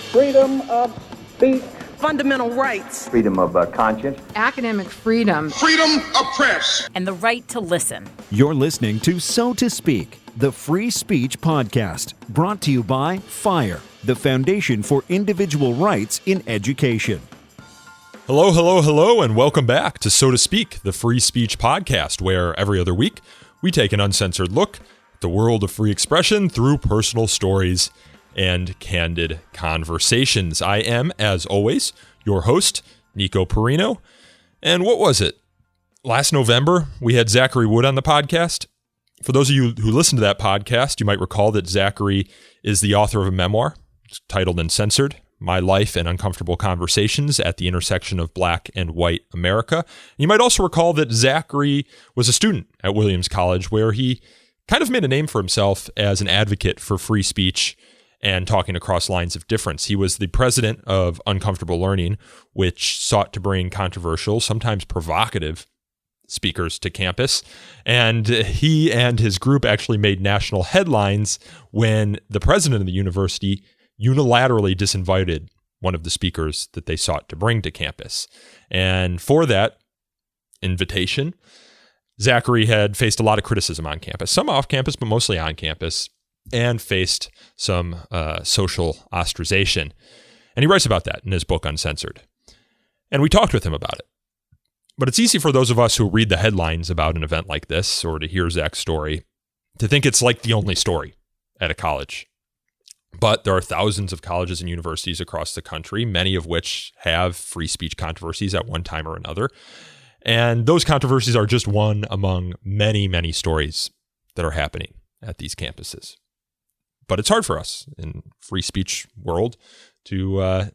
freedom of speech, fundamental rights, freedom of conscience, academic freedom, freedom of press, and the right to listen. You're listening to So to Speak, the free speech podcast, brought to you by FIRE, the Foundation for Individual Rights in Education. Hello, and welcome back to So to Speak, the free speech podcast, where every other week we take an uncensored look at the world of free expression through personal stories and candid conversations. I am, as always, your host, Nico Perino. And what was it? Last November, we had Zachary Wood on the podcast. For those of you who listen to that podcast, you might recall that Zachary is the author of a memoir. It's titled Uncensored: My Life and Uncomfortable Conversations at the Intersection of Black and White America. You might also recall that Zachary was a student at Williams College, where he kind of made a name for himself as an advocate for free speech and talking across lines of difference. He was the president of Uncomfortable Learning, which sought to bring controversial, sometimes provocative speakers to campus. And he and his group actually made national headlines when the president of the university unilaterally disinvited one of the speakers that they sought to bring to campus. And for that invitation, Zachary had faced a lot of criticism on campus, some off campus, but mostly on campus, and faced some social ostracization. And he writes about that in his book, Uncensored. And we talked with him about it. But it's easy for those of us who read the headlines about an event like this, or to hear Zach's story, to think it's like the only story at a college. But there are thousands of colleges and universities across the country, many of which have free speech controversies at one time or another. And those controversies are just one among many, many stories that are happening at these campuses. But it's hard for us in free speech world to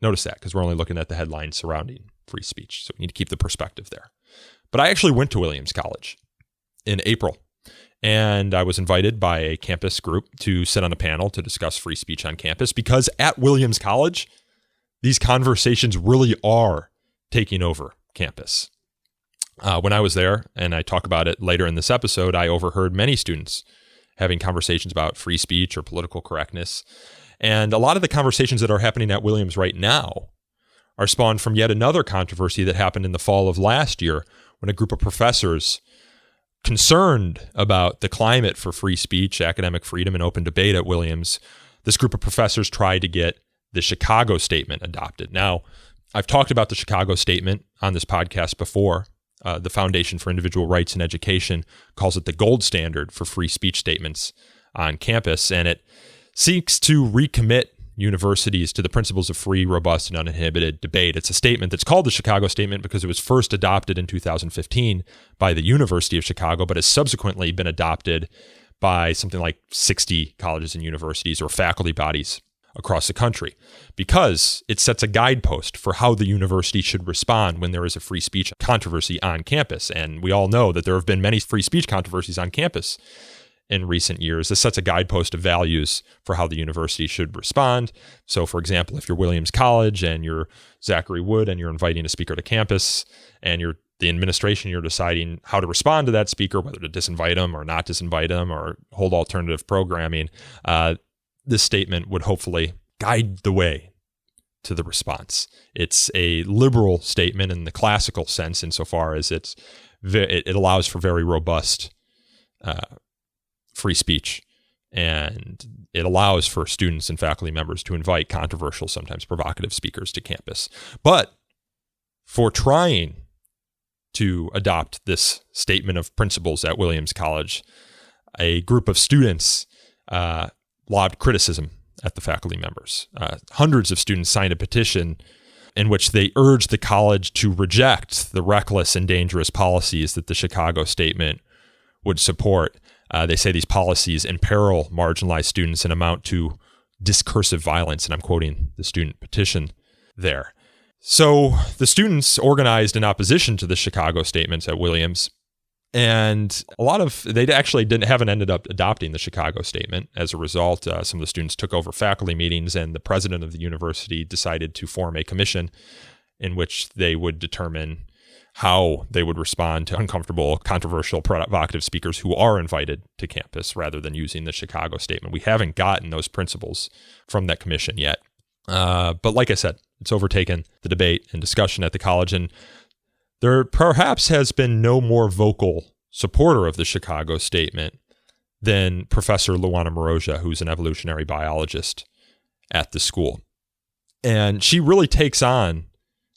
notice that, because we're only looking at the headlines surrounding free speech. So we need to keep the perspective there. But I actually went to Williams College in April, and I was invited by a campus group to sit on a panel to discuss free speech on campus, because at Williams College, these conversations really are taking over campus. When I was there, and I talk about it later in this episode, I overheard many students having conversations about free speech or political correctness. And a lot of the conversations that are happening at Williams right now are spawned from yet another controversy that happened in the fall of last year, when a group of professors concerned about the climate for free speech, academic freedom, and open debate at Williams, this group of professors tried to get the Chicago Statement adopted. Now, I've talked about the Chicago Statement on this podcast before. The Foundation for Individual Rights in Education calls it the gold standard for free speech statements on campus, and it seeks to recommit universities to the principles of free, robust, and uninhibited debate. It's a statement that's called the Chicago Statement because it was first adopted in 2015 by the University of Chicago, but has subsequently been adopted by something like 60 colleges and universities or faculty bodies across the country, because it sets a guidepost for how the university should respond when there is a free speech controversy on campus. And we all know that there have been many free speech controversies on campus in recent years. This sets a guidepost of values for how the university should respond. So, for example, if you're Williams College and you're Zachary Wood and you're inviting a speaker to campus, and you're the administration, you're deciding how to respond to that speaker, whether to disinvite them or not disinvite them or hold alternative programming, this statement would hopefully guide the way to the response. It's a liberal statement in the classical sense, insofar as it allows for very robust free speech, and it allows for students and faculty members to invite controversial, sometimes provocative speakers to campus. But for trying to adopt this statement of principles at Williams College, a group of students lobbed criticism at the faculty members. Hundreds of students signed a petition in which they urged the college to reject the reckless and dangerous policies that the Chicago Statement would support. They say these policies imperil marginalized students and amount to discursive violence, and I'm quoting the student petition there. So the students organized in opposition to the Chicago Statements at Williams, and they actually haven't ended up adopting the Chicago Statement. As a result, some of the students took over faculty meetings, and the president of the university decided to form a commission in which they would determine how they would respond to uncomfortable, controversial, provocative speakers who are invited to campus, rather than using the Chicago Statement. We haven't gotten those principles from that commission yet. But like I said, it's overtaken the debate and discussion at the college, and there perhaps has been no more vocal supporter of the Chicago statement than Professor Luana Maroja, who's an evolutionary biologist at the school. And she really takes on,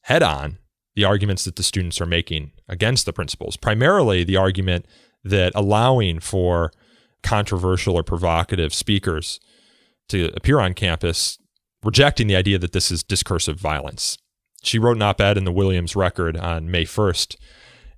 head on, the arguments that the students are making against the principals, primarily the argument that allowing for controversial or provocative speakers to appear on campus, rejecting the idea that this is discursive violence. She wrote an op-ed in the Williams Record on May 1st,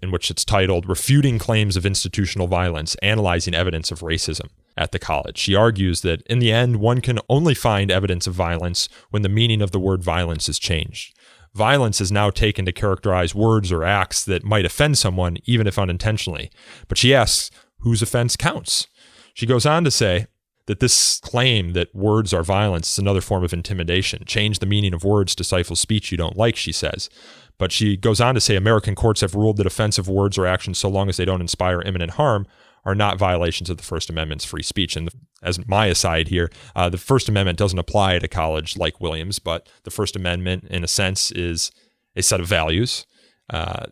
in which it's titled, "Refuting Claims of Institutional Violence, Analyzing Evidence of Racism" at the college. She argues that in the end, one can only find evidence of violence when the meaning of the word violence is changed. Violence is now taken to characterize words or acts that might offend someone, even if unintentionally. But she asks, whose offense counts? She goes on to say that this claim that words are violence is another form of intimidation. Change the meaning of words to stifle speech you don't like, she says. But she goes on to say American courts have ruled that offensive words or actions, so long as they don't inspire imminent harm, are not violations of the First Amendment's free speech. And as my aside here, the First Amendment doesn't apply at a college like Williams, but the First Amendment, in a sense, is a set of values, a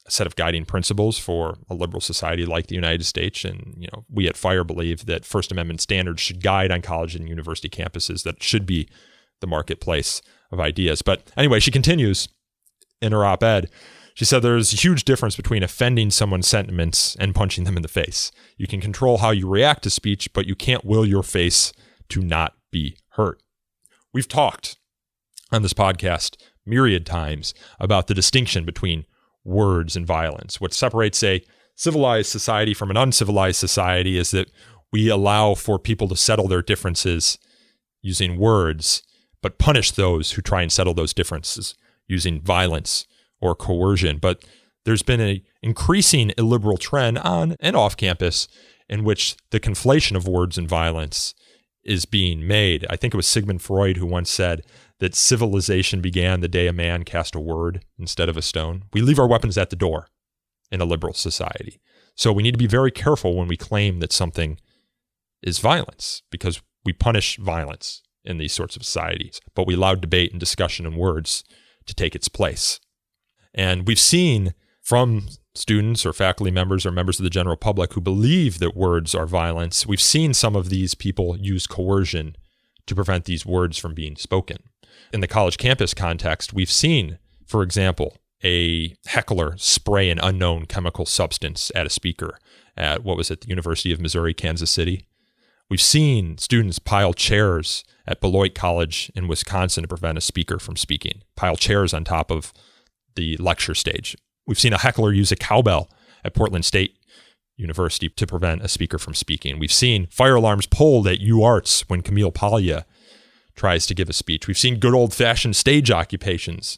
set of guiding principles for a liberal society like the United States. And we at FIRE believe that First Amendment standards should guide on college and university campuses, that should be the marketplace of ideas. But anyway, she continues in her op-ed. She said there's a huge difference between offending someone's sentiments and punching them in the face. You can control how you react to speech, but you can't will your face to not be hurt. We've talked on this podcast myriad times about the distinction between words and violence. What separates a civilized society from an uncivilized society is that we allow for people to settle their differences using words, but punish those who try and settle those differences using violence or coercion. But there's been an increasing illiberal trend on and off campus in which the conflation of words and violence is being made. I think it was Sigmund Freud who once said that civilization began the day a man cast a word instead of a stone. We leave our weapons at the door in a liberal society. So we need to be very careful when we claim that something is violence, because we punish violence in these sorts of societies, but we allow debate and discussion and words to take its place. And we've seen from students or faculty members or members of the general public who believe that words are violence, we've seen some of these people use coercion to prevent these words from being spoken. In the college campus context, we've seen, for example, a heckler spray an unknown chemical substance at a speaker at, the University of Missouri, Kansas City. We've seen students pile chairs at Beloit College in Wisconsin to prevent a speaker from speaking, pile chairs on top of the lecture stage. We've seen a heckler use a cowbell at Portland State University to prevent a speaker from speaking. We've seen fire alarms pulled at UArts when Camille Paglia tries to give a speech. We've seen good old-fashioned stage occupations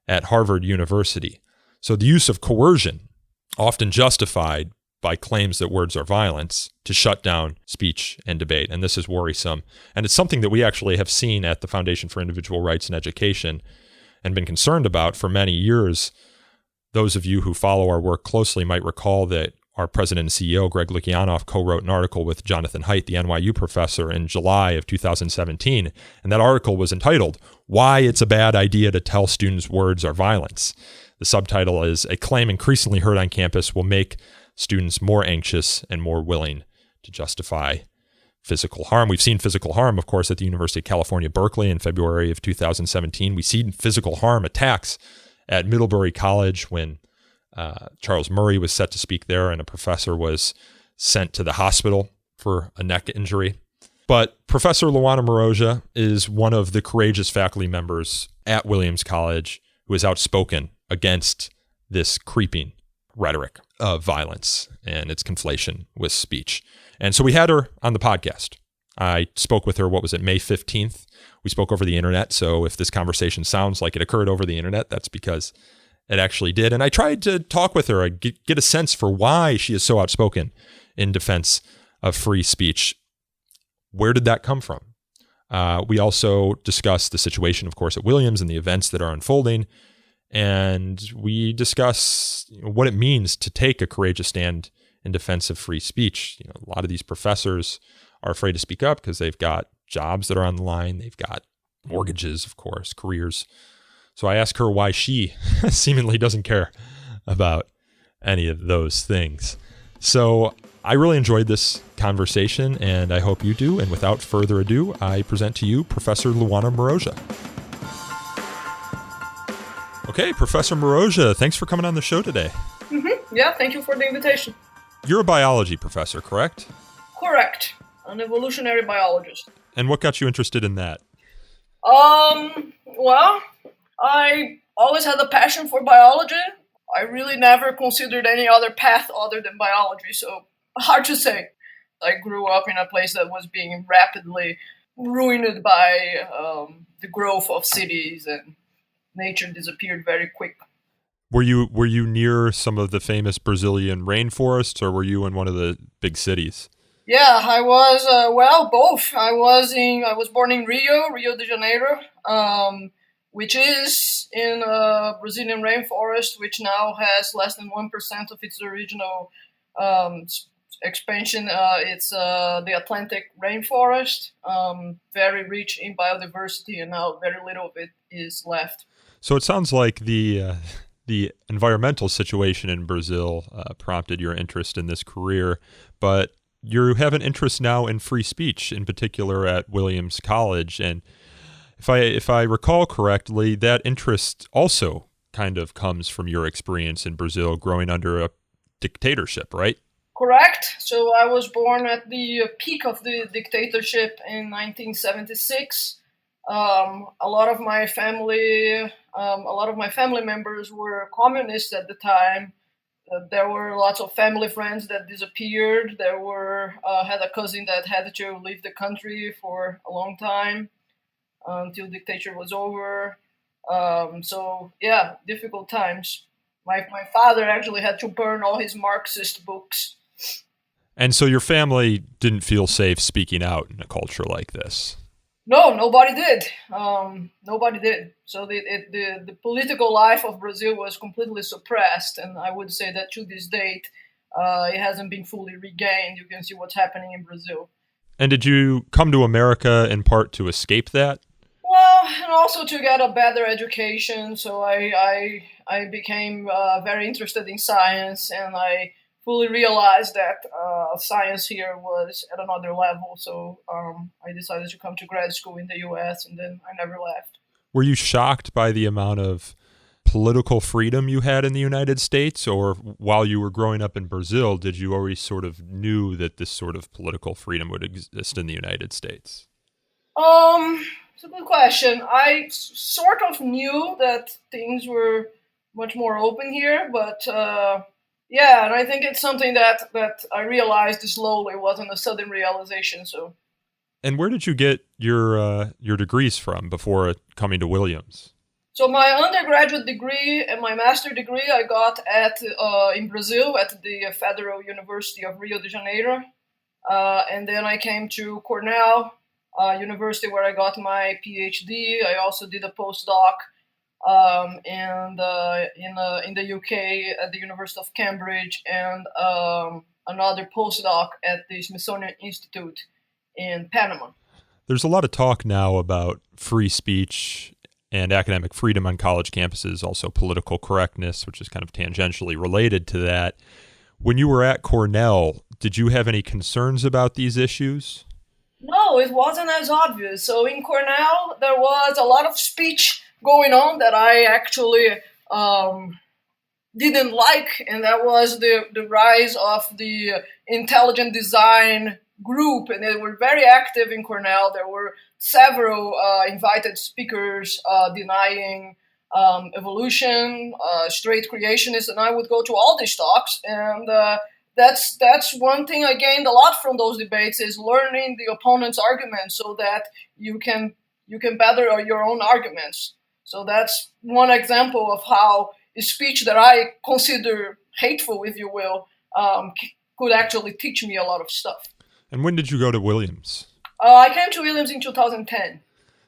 at Harvard University. So the use of coercion, often justified by claims that words are violence, to shut down speech and debate. And this is worrisome. And it's something that we actually have seen at the Foundation for Individual Rights in Education and been concerned about for many years. Those of you who follow our work closely might recall that our president and CEO, Greg Lukianoff, co-wrote an article with Jonathan Haidt, the NYU professor, in July of 2017. And that article was entitled, "Why It's a Bad Idea to Tell Students Words Are Violence." The subtitle is, "A Claim Increasingly Heard on Campus Will Make Students More Anxious and More Willing to Justify Physical Harm." We've seen physical harm, of course, at the University of California, Berkeley in February of 2017. We've seen physical harm attacks at Middlebury College when Charles Murray was set to speak there and a professor was sent to the hospital for a neck injury. But Professor Luana Maroja is one of the courageous faculty members at Williams College who is outspoken against this creeping rhetoric of violence and its conflation with speech. And so we had her on the podcast. I spoke with her, May 15th? We spoke over the internet. So if this conversation sounds like it occurred over the internet, that's because it actually did. And I tried to talk with her, get a sense for why she is so outspoken in defense of free speech. Where did that come from? We also discussed the situation, of course, at Williams and the events that are unfolding. And we discuss what it means to take a courageous stand in defense of free speech. A lot of these professors are afraid to speak up because they've got jobs that are on the line. They've got mortgages, of course, careers. So I ask her why she seemingly doesn't care about any of those things. So I really enjoyed this conversation, and I hope you do. And without further ado, I present to you Professor Luana Maroja. Okay, Professor Maroja, thanks for coming on the show today. Yeah, thank you for the invitation. You're a biology professor, correct? Correct. An evolutionary biologist. And what got you interested in that? Well, I always had a passion for biology. I really never considered any other path other than biology, so hard to say. I grew up in a place that was being rapidly ruined by the growth of cities, and nature disappeared very quick. Were you near some of the famous Brazilian rainforests, or were you in one of the big cities? Yeah, I was, both. I was born in Rio de Janeiro, which is in a Brazilian rainforest, which now has less than 1% of its original expansion. It's the Atlantic rainforest, very rich in biodiversity, and now very little of it is left. So it sounds like the environmental situation in Brazil prompted your interest in this career, but you have an interest now in free speech, in particular at Williams College. And if I recall correctly, that interest also kind of comes from your experience in Brazil growing under a dictatorship, right? Correct. So I was born at the peak of the dictatorship in 1976. A lot of my family members were communists at the time. There were lots of family friends that disappeared. There were had a cousin that had to leave the country for a long time until dictatorship was over. So yeah, difficult times. My father actually had to burn all his Marxist books. And so your family didn't feel safe speaking out in a culture like this? No, nobody did. Nobody did. So the political life of Brazil was completely suppressed, and I would say that to this date, it hasn't been fully regained. You can see what's happening in Brazil. And did you come to America in part to escape that? Well, and also to get a better education. So I became very interested in science, and I fully realized that science here was at another level. So I decided to come to grad school in the U.S., and then I never left. Were you shocked by the amount of political freedom you had in the United States, or while you were growing up in Brazil, did you always sort of knew that this sort of political freedom would exist in the United States? It's a good question. I sort of knew that things were much more open here, but yeah, and I think it's something that I realized slowly. It wasn't a sudden realization. So. And where did you get your degrees from before coming to Williams? So my undergraduate degree and my master degree I got in Brazil at the Federal University of Rio de Janeiro, and then I came to Cornell University where I got my PhD. I also did a postdoc in the UK at the University of Cambridge, and another postdoc at the Smithsonian Institute in Panama. There's a lot of talk now about free speech and academic freedom on college campuses, also political correctness, which is kind of tangentially related to that. When you were at Cornell, did you have any concerns about these issues? No, it wasn't as obvious. So in Cornell, there was a lot of speech going on that I actually didn't like, and that was the rise of the intelligent design group, and they were very active in Cornell. There were several invited speakers denying evolution, straight creationists, and I would go to all these talks, and that's one thing I gained a lot from those debates, is learning the opponent's arguments so that you can better your own arguments. So that's one example of how a speech that I consider hateful, if you will, could actually teach me a lot of stuff. And when did you go to Williams? I came to Williams in 2010.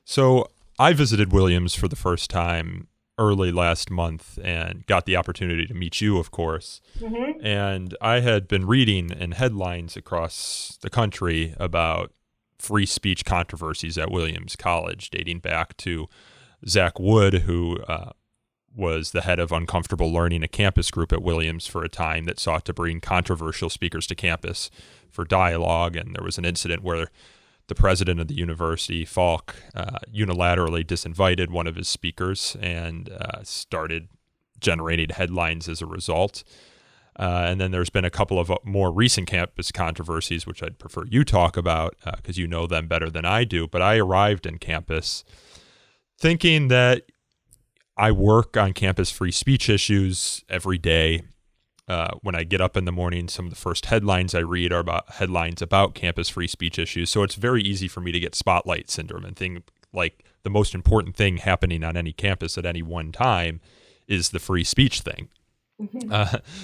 So I visited Williams for the first time early last month and got the opportunity to meet you, of course. Mm-hmm. And I had been reading in headlines across the country about free speech controversies at Williams College, dating back to Zach Wood, who was the head of Uncomfortable Learning, a campus group at Williams for a time that sought to bring controversial speakers to campus for dialogue. And there was an incident where the president of the university, Falk, unilaterally disinvited one of his speakers and started generating headlines as a result. And then there's been a couple of more recent campus controversies, which I'd prefer you talk about because you know them better than I do. But I arrived in campus thinking that I work on campus free speech issues every day. When I get up in the morning, some of the first headlines I read are about headlines about campus free speech issues. So it's very easy for me to get spotlight syndrome and think like the most important thing happening on any campus at any one time is the free speech thing.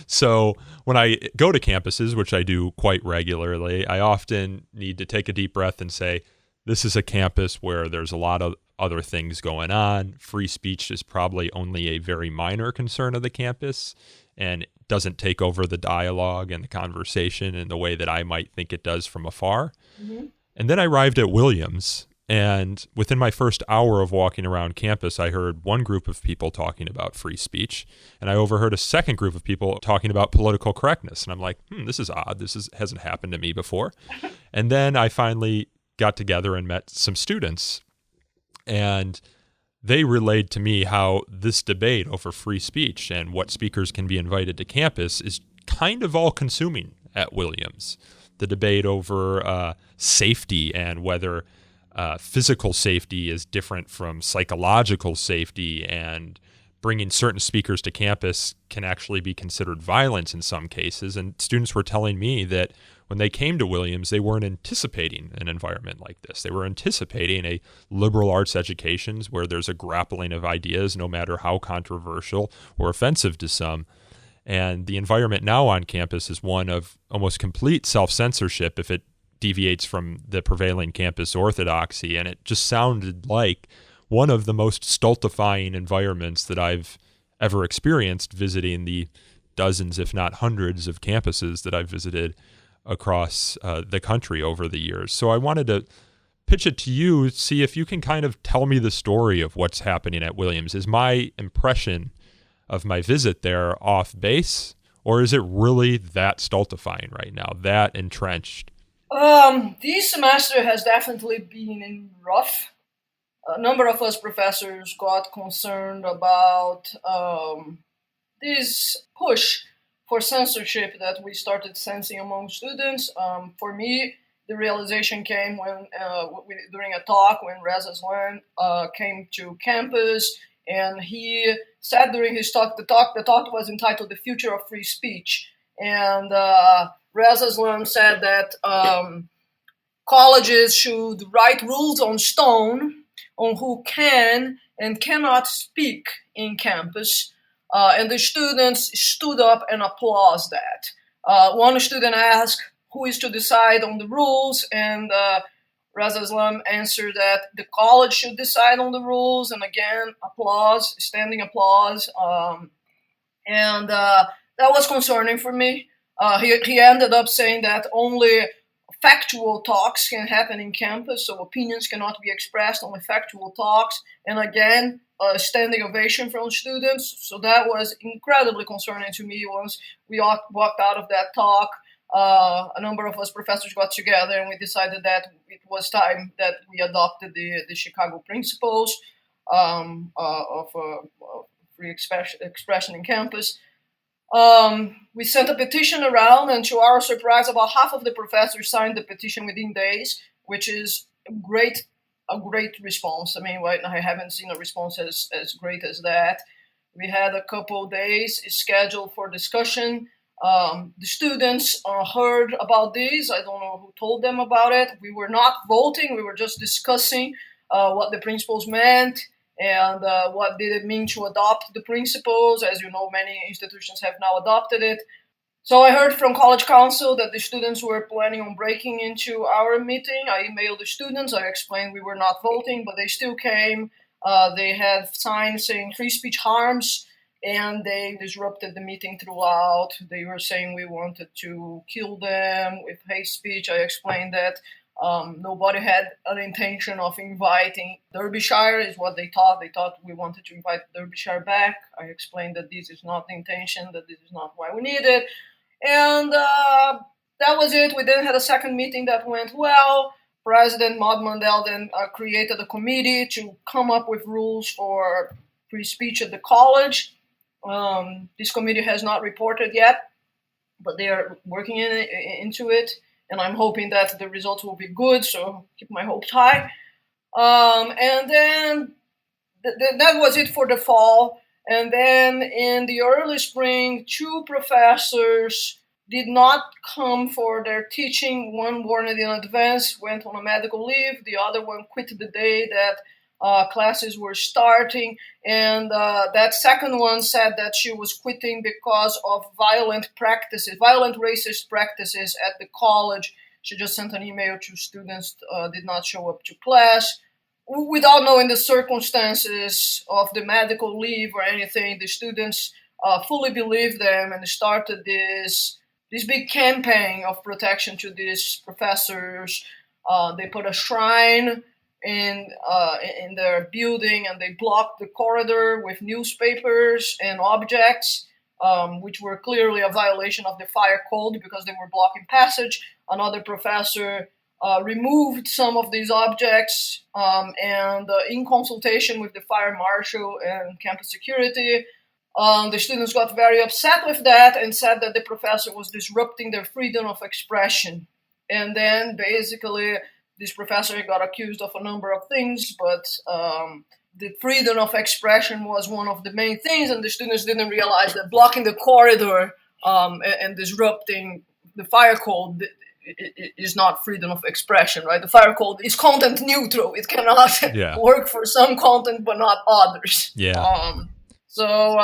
So when I go to campuses, which I do quite regularly, I often need to take a deep breath and say, this is a campus where there's a lot of other things going on. Free speech is probably only a very minor concern of the campus and doesn't take over the dialogue and the conversation in the way that I might think it does from afar. Mm-hmm. And then I arrived at Williams, and within my first hour of walking around campus, I heard one group of people talking about free speech, and I overheard a second group of people talking about political correctness. And I'm like, this is odd. Hasn't happened to me before. And then I finally got together and met some students, and they relayed to me how this debate over free speech and what speakers can be invited to campus is kind of all-consuming at Williams. The debate over safety and whether physical safety is different from psychological safety, and bringing certain speakers to campus can actually be considered violence in some cases. And students were telling me that when they came to Williams, they weren't anticipating an environment like this. They were anticipating a liberal arts education where there's a grappling of ideas, no matter how controversial or offensive to some. And the environment now on campus is one of almost complete self-censorship if it deviates from the prevailing campus orthodoxy. And it just sounded like one of the most stultifying environments that I've ever experienced visiting the dozens, if not hundreds, of campuses that I've visited across the country over the years. So I wanted to pitch it to you, see if you can kind of tell me the story of what's happening at Williams. Is my impression of my visit there off base, or is it really that stultifying right now, that entrenched? This semester has definitely been rough. A number of us professors got concerned about this push for censorship that we started sensing among students. For me, the realization came when during a talk when Reza Slam came to campus, and he said during his talk, the talk was entitled "The Future of Free Speech," and Reza Slam said that colleges should write rules on stone on who can and cannot speak in campus, and the students stood up and applauded that. One student asked who is to decide on the rules, and Reza Islam answered that the college should decide on the rules, and again, applause, standing applause, and that was concerning for me. He ended up saying that only factual talks can happen in campus, so opinions cannot be expressed, only factual talks. And again, a standing ovation from students. So that was incredibly concerning to me. Once we walked out of that talk, a number of us professors got together and we decided that it was time that we adopted the Chicago principles of free expression in campus. We sent a petition around, and to our surprise, about half of the professors signed the petition within days, which is a great response. I mean, I haven't seen a response as great as that. We had a couple of days scheduled for discussion. The students heard about this. I don't know who told them about it. We were not voting. We were just discussing what the principles meant. And what did it mean to adopt the principles? As you know, many institutions have now adopted it. So I heard from College Council that the students were planning on breaking into our meeting. I emailed the students. I explained we were not voting, but they still came. They had signs saying free speech harms, and they disrupted the meeting throughout. They were saying we wanted to kill them with hate speech. I explained that Nobody had an intention of inviting Derbyshire, is what they thought. They thought we wanted to invite Derbyshire back. I explained that this is not the intention, that this is not why we need it. And that was it. We then had a second meeting that went well. President Maud Mandel then created a committee to come up with rules for free speech at the college. This committee has not reported yet, but they are working into it, and I'm hoping that the results will be good, so keep my hopes high. And then that was it for the fall. And then in the early spring, 2 professors did not come for their teaching. One warned in advance, went on a medical leave. The other one quit the day that classes were starting. And that second one said that she was quitting because of violent racist practices at the college. She just sent an email to students, did not show up to class. Without knowing the circumstances of the medical leave or anything, the students fully believed them and started this big campaign of protection to these professors. They put a shrine in their building, and they blocked the corridor with newspapers and objects, which were clearly a violation of the fire code because they were blocking passage. Another professor removed some of these objects, and in consultation with the fire marshal and campus security, the students got very upset with that and said that the professor was disrupting their freedom of expression. And then basically this professor got accused of a number of things, but the freedom of expression was one of the main things, and the students didn't realize that blocking the corridor and disrupting the fire code is not freedom of expression, right? The fire code is content neutral. It cannot work for some content but not others. So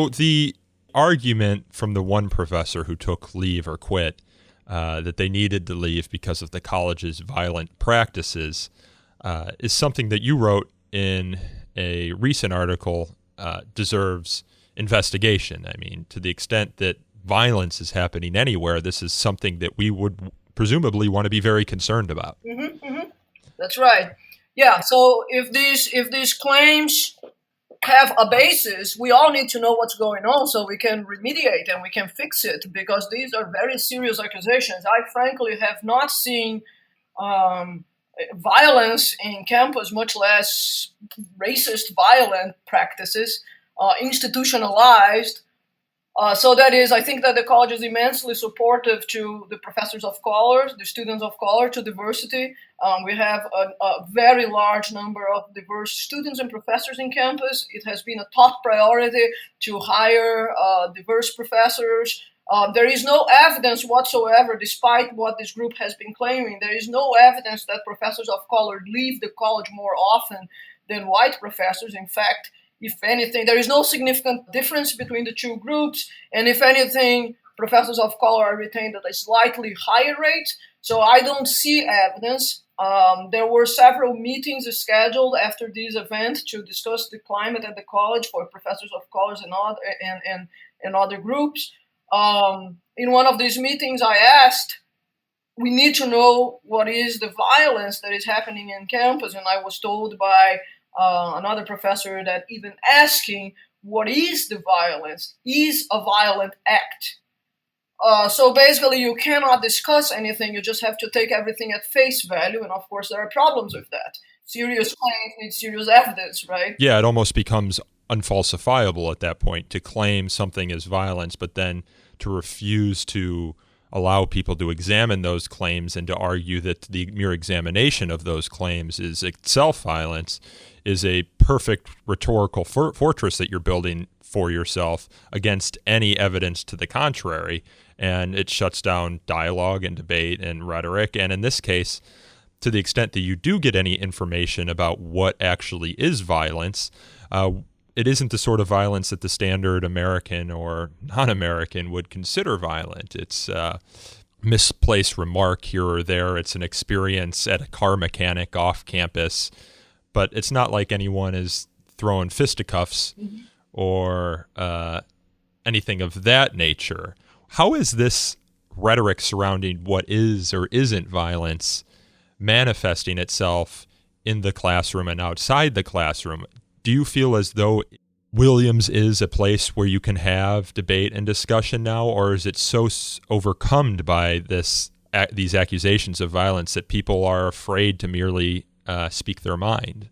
the argument from the one professor who took leave or quit, that they needed to leave because of the college's violent practices, is something that you wrote in a recent article, deserves investigation. I mean, to the extent that violence is happening anywhere, this is something that we would presumably want to be very concerned about. That's right. Yeah, so if these claims have a basis, we all need to know what's going on so we can remediate and we can fix it, because these are very serious accusations. I frankly have not seen violence in campus, much less racist violent practices, institutionalized. So that is, I think that the college is immensely supportive to the professors of color, the students of color, to diversity. We have a very large number of diverse students and professors in campus. It has been a top priority to hire diverse professors. There is no evidence whatsoever, despite what this group has been claiming, there is no evidence that professors of color leave the college more often than white professors. In fact, if anything, there is no significant difference between the two groups. And if anything, professors of color are retained at a slightly higher rate. So I don't see evidence. There were several meetings scheduled after this event to discuss the climate at the college for professors of color and other groups. In one of these meetings, I asked, we need to know what is the violence that is happening in campus. And I was told by another professor that even asking what is the violence is a violent act. So basically you cannot discuss anything, you just have to take everything at face value, and of course there are problems with that. Serious claims need serious evidence, right? Yeah, it almost becomes unfalsifiable at that point to claim something as violence, but then to refuse to allow people to examine those claims and to argue that the mere examination of those claims is itself violence is a perfect rhetorical fortress that you're building for yourself against any evidence to the contrary. And it shuts down dialogue and debate and rhetoric. And in this case, to the extent that you do get any information about what actually is violence, it isn't the sort of violence that the standard American or non-American would consider violent. It's misplaced remark here or there. It's an experience at a car mechanic off campus. But it's not like anyone is throwing fisticuffs or anything of that nature. How is this rhetoric surrounding what is or isn't violence manifesting itself in the classroom and outside the classroom. Do you feel as though Williams is a place where you can have debate and discussion now, or is it so overcome by these accusations of violence that people are afraid to merely speak their mind?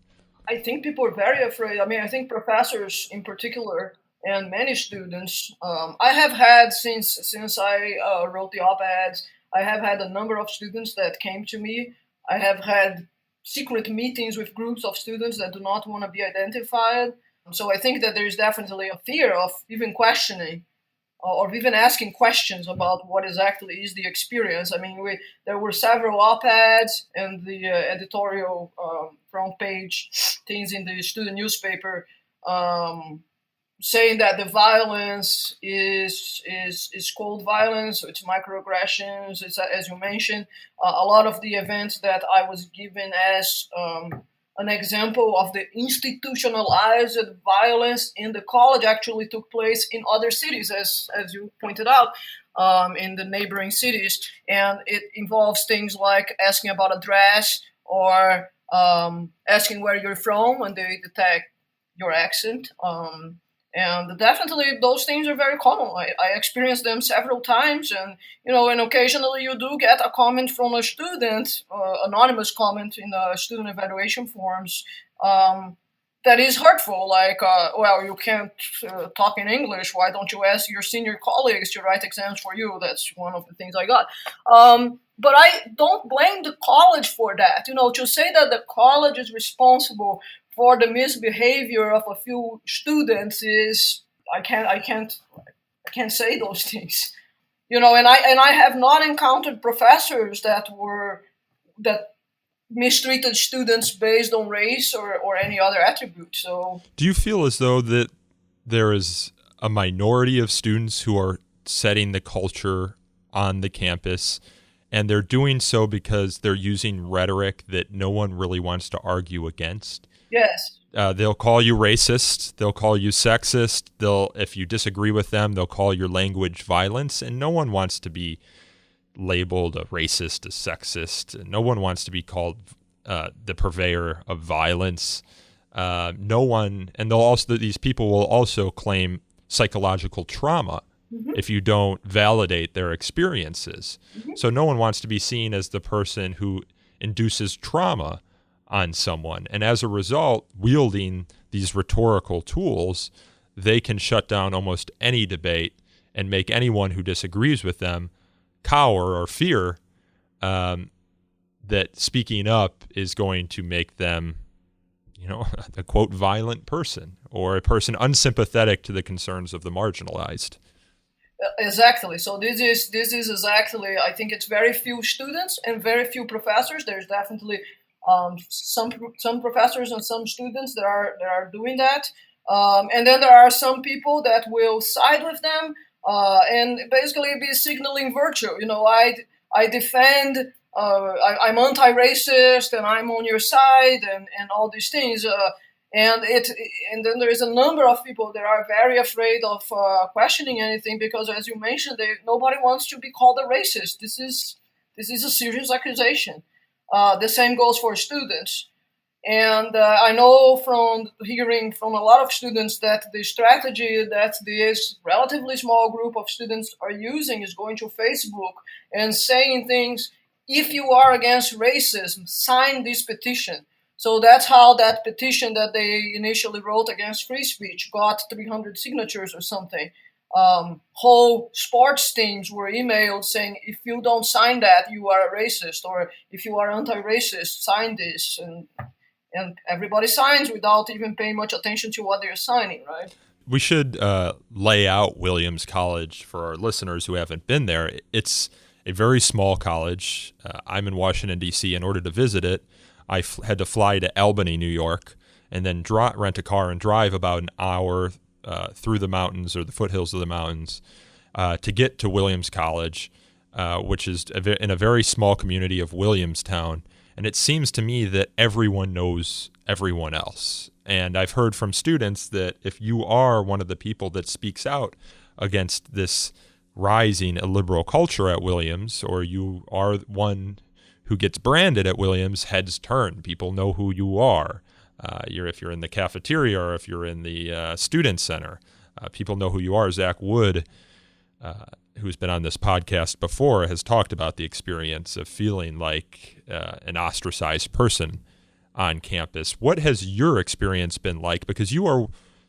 I think people are very afraid. I mean, I think professors in particular and many students, I have had since I wrote the op-eds, I have had a number of students that came to me. I have had secret meetings with groups of students that do not want to be identified. So I think that there is definitely a fear of even questioning or even asking questions about what exactly is the experience. I mean, there were several op-eds and the editorial front page things in the student newspaper saying that the violence is cold violence, so it's microaggressions. It's as you mentioned, a lot of the events that I was given as an example of the institutionalized violence in the college actually took place in other cities, as you pointed out, in the neighboring cities. And it involves things like asking about address or asking where you're from when they detect your accent. And definitely those things are very common. I experienced them several times, and and occasionally you do get a comment from a student, anonymous comment in the student evaluation forms, that is hurtful. Like, well, you can't talk in English. Why don't you ask your senior colleagues to write exams for you? That's one of the things I got. But I don't blame the college for that. To say that the college is responsible for the misbehavior of a few students is I can't say those things, and I have not encountered professors that mistreated students based on race or any other attribute. So, do you feel as though that there is a minority of students who are setting the culture on the campus, and they're doing so because they're using rhetoric that no one really wants to argue against? Yes. They'll call you racist. They'll call you sexist. If you disagree with them, they'll call your language violence. And no one wants to be labeled a racist, a sexist. No one wants to be called the purveyor of violence. No one, and these people will also claim psychological trauma if you don't validate their experiences. So no one wants to be seen as the person who induces trauma on someone. And as a result, wielding these rhetorical tools, they can shut down almost any debate and make anyone who disagrees with them cower or fear that speaking up is going to make them, a quote, violent person or a person unsympathetic to the concerns of the marginalized. Exactly. So this is exactly, I think it's very few students and very few professors. There's definitely some professors and some students that are doing that, and then there are some people that will side with them and basically be signaling virtue. I defend. I'm anti-racist and I'm on your side and all these things. And then there is a number of people that are very afraid of questioning anything because, as you mentioned, nobody wants to be called a racist. This is a serious accusation. The same goes for students. And I know from hearing from a lot of students that the strategy that this relatively small group of students are using is going to Facebook and saying things, if you are against racism, sign this petition. So that's how that petition that they initially wrote against free speech got 300 signatures or something. Whole sports teams were emailed saying, if you don't sign that, you are a racist, or if you are anti-racist, sign this. And everybody signs without even paying much attention to what they're signing, right? We should lay out Williams College for our listeners who haven't been there. It's a very small college. I'm in Washington, D.C. In order to visit it, I had to fly to Albany, New York, and then rent a car and drive about an hour through the mountains or the foothills of the mountains to get to Williams College, which is in a very small community of Williamstown. And it seems to me that everyone knows everyone else. And I've heard from students that if you are one of the people that speaks out against this rising illiberal culture at Williams, or you are one who gets branded at Williams, heads turn. People know who you are. If you're in the cafeteria or if you're in the student center, people know who you are. Zach Wood, who's been on this podcast before, has talked about the experience of feeling like an ostracized person on campus. What has your experience been like? Because you are,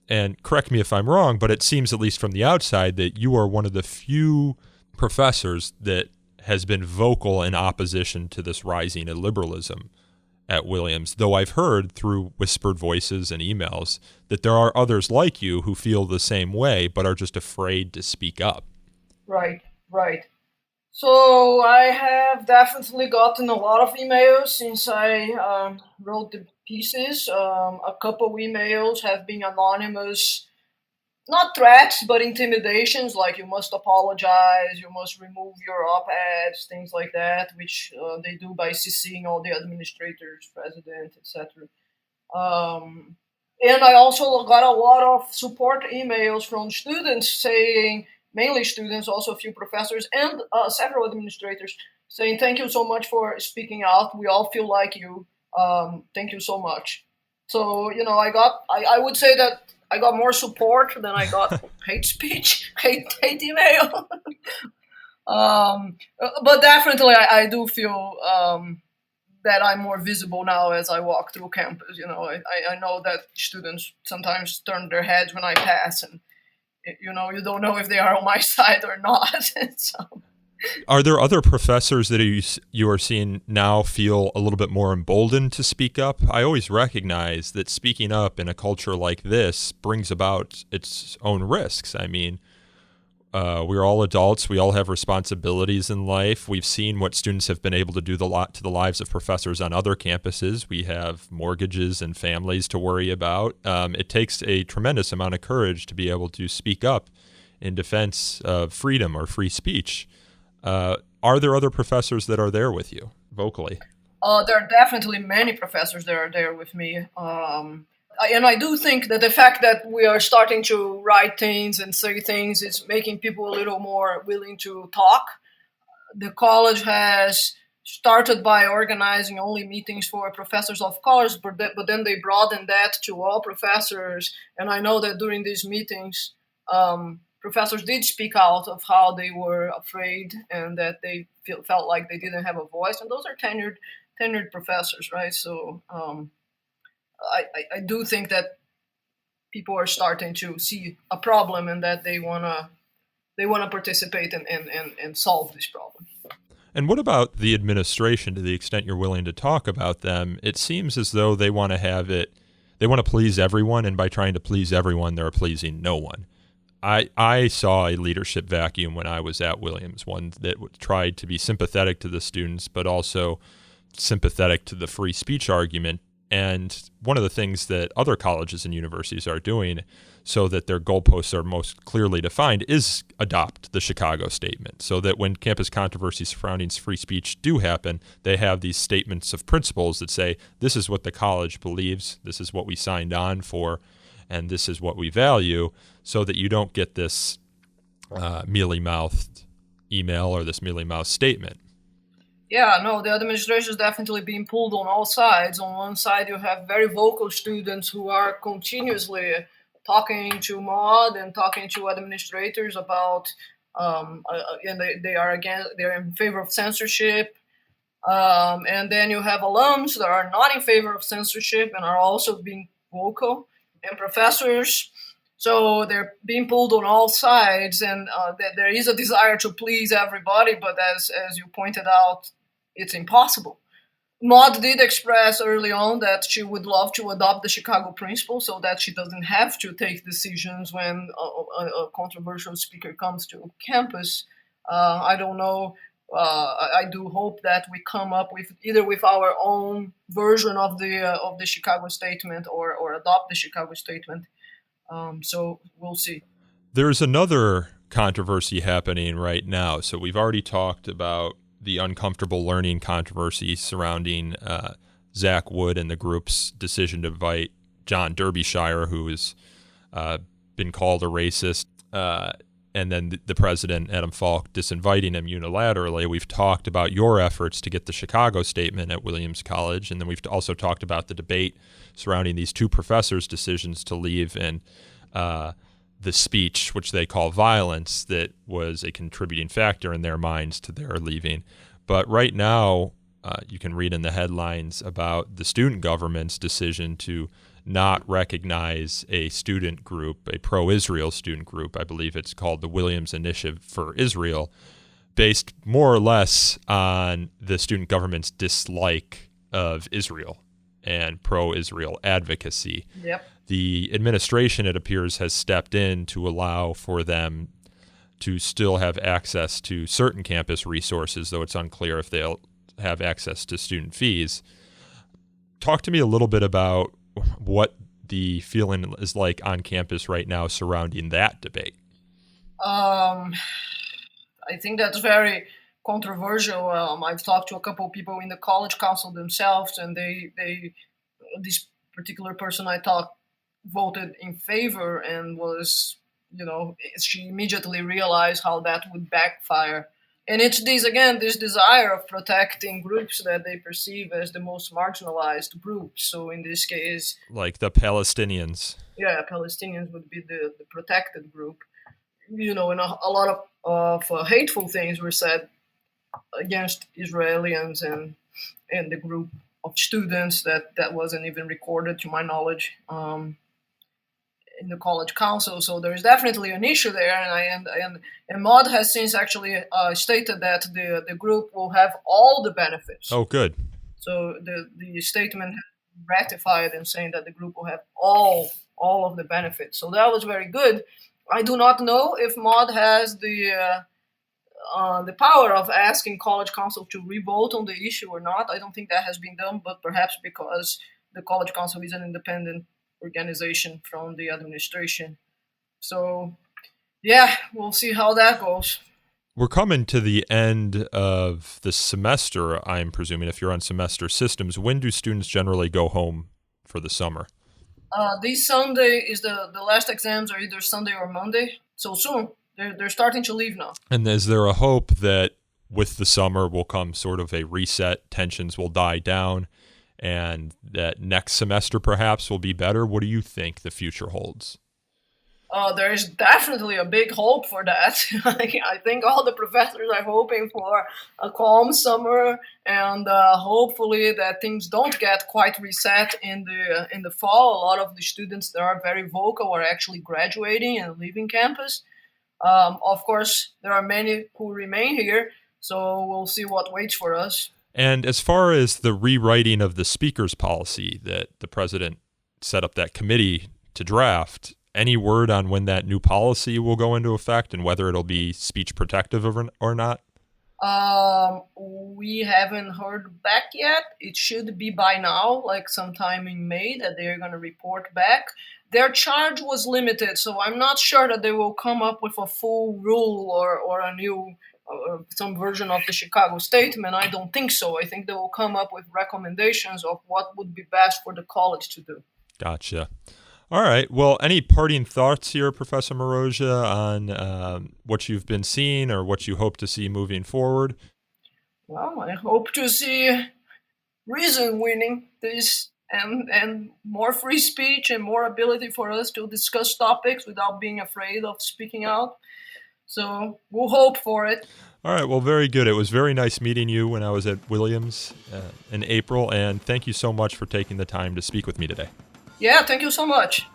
and correct me if I'm wrong, but it seems, at least from the outside, that you are one of the few professors that has been vocal in opposition to this rising illiberalism at Williams, though I've heard through whispered voices and emails that there are others like you who feel the same way but are just afraid to speak up. Right. So I have definitely gotten a lot of emails since I wrote the pieces. A couple emails have been anonymous, not threats, but intimidations, like you must apologize, you must remove your op-eds, things like that, which they do by CCing all the administrators, president, etc. And I also got a lot of support emails from students saying, mainly students, also a few professors and several administrators, saying, thank you so much for speaking out. We all feel like you. Thank you so much. So, I would say that I got more support than I got hate speech, hate email. But definitely I do feel that I'm more visible now as I walk through campus. I know that students sometimes turn their heads when I pass, and you don't know if they are on my side or not. So. Are there other professors that you are seeing now feel a little bit more emboldened to speak up? I always recognize that speaking up in a culture like this brings about its own risks. I mean, we're all adults. We all have responsibilities in life. We've seen what students have been able to do to the lives of professors on other campuses. We have mortgages and families to worry about. It takes a tremendous amount of courage to be able to speak up in defense of freedom or free speech. Are there other professors that are there with you vocally? There are definitely many professors that are there with me. And I do think that the fact that we are starting to write things and say things is making people a little more willing to talk. The college has started by organizing only meetings for professors of colors, but then they broadened that to all professors. And I know that during these meetings, professors did speak out of how they were afraid and that they felt like they didn't have a voice. And those are tenured professors, right? So I do think that people are starting to see a problem and that they wanna participate and solve this problem. And what about the administration, to the extent you're willing to talk about them? It seems as though they want to please everyone, and by trying to please everyone, they're pleasing no one. I saw a leadership vacuum when I was at Williams, one that tried to be sympathetic to the students, but also sympathetic to the free speech argument. And one of the things that other colleges and universities are doing so that their goalposts are most clearly defined is adopt the Chicago Statement, so that when campus controversies surrounding free speech do happen, they have these statements of principles that say, this is what the college believes, this is what we signed on for, and this is what we value, so that you don't get this mealy-mouthed email or this mealy-mouthed statement. Yeah, no, the administration is definitely being pulled on all sides. On one side, you have very vocal students who are continuously talking to MOD and talking to administrators about, and they're in favor of censorship. And then you have alums that are not in favor of censorship and are also being vocal, and professors. So they're being pulled on all sides, and there is a desire to please everybody, but as you pointed out, it's impossible. Maud did express early on that she would love to adopt the Chicago principle so that she doesn't have to take decisions when a controversial speaker comes to campus. I don't know. I do hope that we come up with our own version of the Chicago Statement or adopt the Chicago Statement. So we'll see. There's another controversy happening right now. So we've already talked about the uncomfortable learning controversy surrounding Zach Wood and the group's decision to invite John Derbyshire, who has been called a racist. and then the president, Adam Falk, disinviting him unilaterally. We've talked about your efforts to get the Chicago statement at Williams College, and then we've also talked about the debate surrounding these two professors' decisions to leave and the speech, which they call violence, that was a contributing factor in their minds to their leaving. But right now, you can read in the headlines about the student government's decision to not recognize a student group, a pro-Israel student group. I believe it's called the Williams Initiative for Israel, based more or less on the student government's dislike of Israel and pro-Israel advocacy. Yep. The administration, it appears, has stepped in to allow for them to still have access to certain campus resources, though it's unclear if they'll have access to student fees. Talk to me a little bit about what the feeling is like on campus right now surrounding that debate. I think that's very controversial. I've talked to a couple of people in the college council themselves, and they this particular person I talked voted in favor and was, she immediately realized how that would backfire. And it's this desire of protecting groups that they perceive as the most marginalized groups. So in this case, like the Palestinians. Yeah, Palestinians would be the protected group. And a lot of hateful things were said against Israelis and the group of students that wasn't even recorded, to my knowledge, in the college council. So there is definitely an issue there, and Maud has since actually stated that the group will have all the benefits. Oh, good. So the statement ratified and saying that the group will have all of the benefits. So that was very good. I do not know if Maud has the power of asking college council to revote on the issue or not. I don't think that has been done, but perhaps because the college council is an independent organization from the administration. So, yeah, we'll see how that goes. We're coming to the end of the semester, I'm presuming, if you're on semester systems. When do students generally go home for the summer? This Sunday is the last exams are either Sunday or Monday. So soon. They're starting to leave now. And is there a hope that with the summer will come sort of a reset, tensions will die down, and that next semester perhaps will be better? What do you think the future holds? There is definitely a big hope for that. I think all the professors are hoping for a calm summer, and hopefully that things don't get quite reset in the fall. A lot of the students that are very vocal are actually graduating and leaving campus. Of course, there are many who remain here, so we'll see what waits for us. And as far as the rewriting of the speaker's policy that the president set up that committee to draft, any word on when that new policy will go into effect and whether it'll be speech protective or not? We haven't heard back yet. It should be by now, like sometime in May, that they're going to report back. Their charge was limited, so I'm not sure that they will come up with a full rule or a new some version of the Chicago statement. I don't think so. I think they will come up with recommendations of what would be best for the college to do. Gotcha. All right. Well, any parting thoughts here, Professor Maroja, on what you've been seeing or what you hope to see moving forward? Well, I hope to see reason winning this and more free speech and more ability for us to discuss topics without being afraid of speaking out. So we'll hope for it. All right. Well, very good. It was very nice meeting you when I was at Williams in April, and thank you so much for taking the time to speak with me today. Yeah, thank you so much.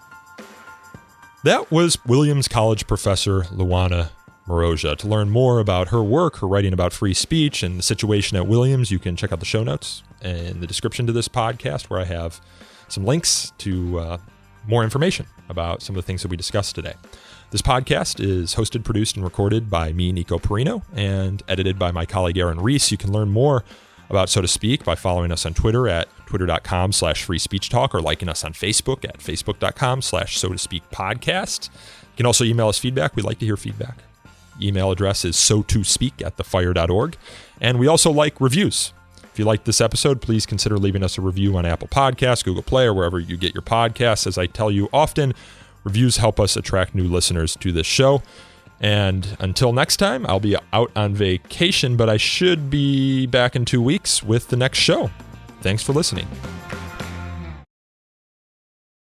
That was Williams College professor Luana Maroja. To learn more about her work, her writing about free speech, and the situation at Williams, you can check out the show notes in the description to this podcast, where I have some links to more information about some of the things that we discussed today. This podcast is hosted, produced, and recorded by me, Nico Perino, and edited by my colleague Aaron Reese. You can learn more about So to Speak by following us on Twitter at twitter.com/freespeechtalk or liking us on Facebook at facebook.com/so to speak podcast. You can also email us feedback. We'd like to hear feedback. Email address is so2speak@thefire.org. And we also like reviews. If you liked this episode, please consider leaving us a review on Apple Podcasts, Google Play, or wherever you get your podcasts. As I tell you often, reviews help us attract new listeners to this show. And until next time, I'll be out on vacation, but I should be back in 2 weeks with the next show. Thanks for listening.